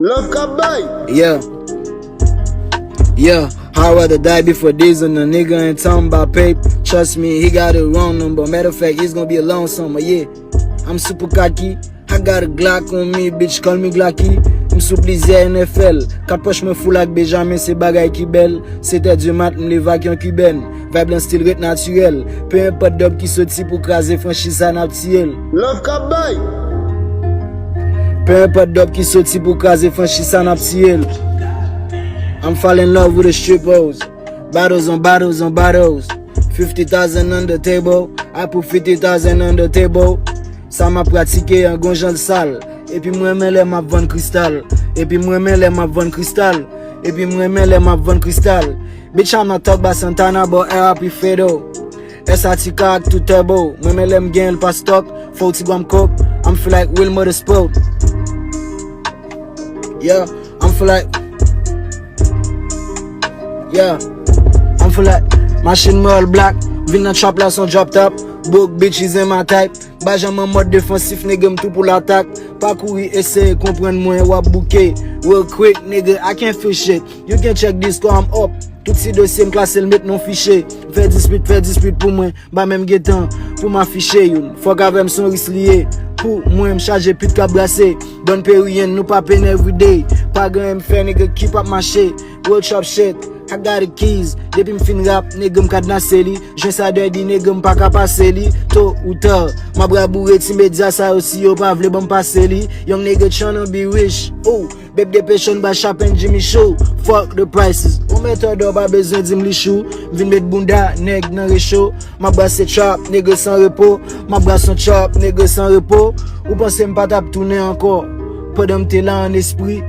Love Kabay. Yeah, I'd rather die before this than a nigga ain't talking about paper. Trust me, he got it wrong number. Matter of fact, he's gonna be alone somewhere, yeah. I'm super cocky, I got a Glock on me, bitch, call me Glocky. M'sou plaisir NFL, 4 poches me fou lak Benjamin, c'est bagay ki bel. C'était du mat, m'le vak yon cubaine. Vibe lan style ret naturel. Peu importe dob ki soti pou kraser franchise naptiel. Love Kabay. Peu importe dob ki soti pou kraser franchise naptiel. I'm falling in love with the strippers. Battles on battles on battles. 50,000 on the table. I put 50,000 on the table. Ça m'a pratiqué un gonjan sale. Et puis moi mêlé ma vanne cristal. Et puis moi mêlé ma vanne cristal. Et puis moi mêlé ma vanne cristal. Bitch I'm not talk about Santana but RAP Fedo. SRT car tout turbo. Moi mêlé m'gain pas stock. 40 gram coke. I'm feel like Wilmer the Sport. Yeah, I'm feel like I'm feel like machine me all black. Vin nan trap la son drop top. Book bitches in my type. Bajan en mode défensif, nigga, m'tout pour l'attaque. Pas courir, essayer comprendre moi, wap bouquet. Real quick, nigga, I can't feel shit. You can check this, cause I'm up. Tout si dossier m'klasse, le met non fichier. Fais dispute pour moi. Ba même guetan, pour m'afficher, youn. Fuck avec son risque lié. Pour moi, m'charger pute ka brassé. Bonne périenne, nous pas peine everyday. Pas grand m'fait, nigga, keep up my shit. World chop shit. I got the keys, depuis m'fin rap, nigga m'kadnase li. J'en sa dirty, nigga m'pa ka passe li. Tôt ou tard, ma bra bourré ti média ça aussi yo pa vle bon passe li. Young nigga tryna be rich, oh. Babe dépêchon ba Chapin Jimmy Show. Fuck the prices, ou mette d'or pas besoin dim li chou. Vin met bunda, nèg nan réchaud. Ma bra c'est trap, nigga sans repos. Ma bra son chop, nigga sans repos. Ou pense m'pa tap tourner encore. Pas d'homme t'es là en esprit.